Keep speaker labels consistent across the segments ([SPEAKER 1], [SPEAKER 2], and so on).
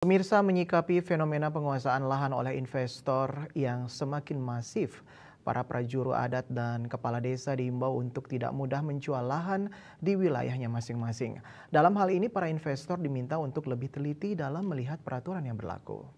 [SPEAKER 1] Pemirsa menyikapi fenomena penguasaan lahan oleh investor yang semakin masif. Para prajuru adat dan kepala desa diimbau untuk tidak mudah menjual lahan di wilayahnya masing-masing. Dalam hal ini, para investor diminta untuk lebih teliti dalam melihat peraturan yang berlaku.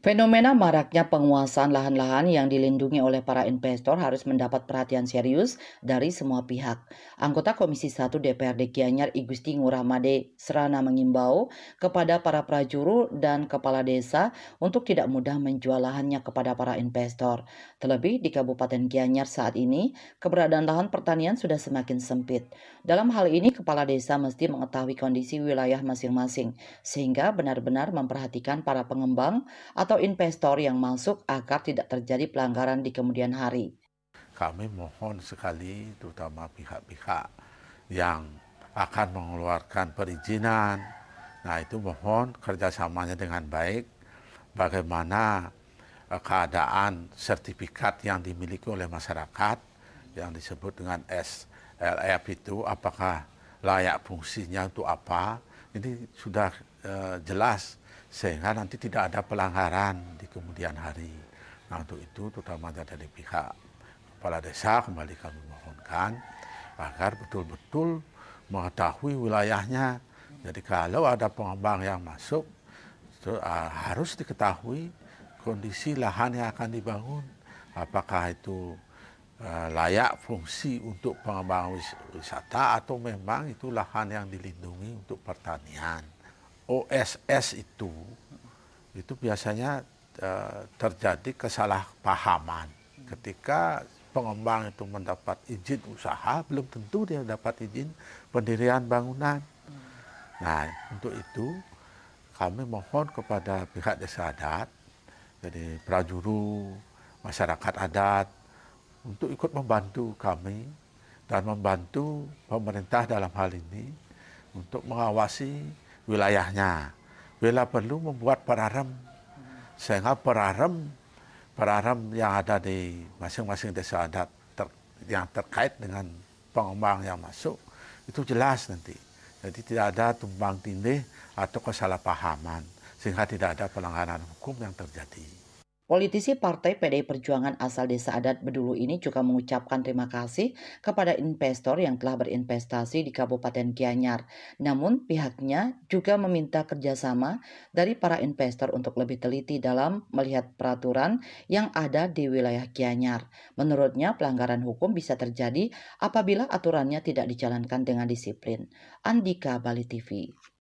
[SPEAKER 2] Fenomena maraknya penguasaan lahan-lahan yang dilindungi oleh para investor harus mendapat perhatian serius dari semua pihak. Anggota Komisi 1 DPRD Gianyar Igusti Ngurah Made Serana mengimbau kepada para prajuru dan kepala desa untuk tidak mudah menjual lahannya kepada para investor. Terlebih di Kabupaten Gianyar saat ini, keberadaan lahan pertanian sudah semakin sempit. Dalam hal ini, kepala desa mesti mengetahui kondisi wilayah masing-masing, sehingga benar-benar memperhatikan para pengembang atau investor yang masuk agar tidak terjadi pelanggaran di kemudian hari.
[SPEAKER 3] Kami mohon sekali terutama pihak-pihak yang akan mengeluarkan perizinan. Nah itu mohon kerjasamanya dengan baik. Bagaimana keadaan sertifikat yang dimiliki oleh masyarakat yang disebut dengan SLF itu apakah layak fungsinya untuk apa. Ini sudah jelas sehingga nanti tidak ada pelanggaran di kemudian hari. Nah untuk itu terutama dari pihak kepala desa kembali kami mohonkan agar betul-betul mengetahui wilayahnya. Jadi kalau ada pengembang yang masuk harus diketahui kondisi lahan yang akan dibangun. Apakah itu layak fungsi untuk pengembangan wisata atau memang itu lahan yang dilindungi untuk pertanian. OSS itu biasanya terjadi kesalahpahaman ketika pengembang itu mendapat izin usaha, belum tentu dia dapat izin pendirian bangunan. Nah, untuk itu kami mohon kepada pihak desa adat, jadi prajuru, masyarakat adat, untuk ikut membantu kami dan membantu pemerintah dalam hal ini untuk mengawasi wilayahnya. Bila perlu membuat perarem, sehingga perarem yang ada di masing-masing desa adat yang terkait dengan pengembang yang masuk itu jelas nanti. Jadi tidak ada tumbang tindih atau kesalahpahaman sehingga tidak ada pelanggaran hukum yang terjadi.
[SPEAKER 2] Politisi Partai PDI Perjuangan asal Desa Adat Bedulu ini juga mengucapkan terima kasih kepada investor yang telah berinvestasi di Kabupaten Gianyar. Namun pihaknya juga meminta kerjasama dari para investor untuk lebih teliti dalam melihat peraturan yang ada di wilayah Gianyar. Menurutnya pelanggaran hukum bisa terjadi apabila aturannya tidak dijalankan dengan disiplin. Andika, Bali TV.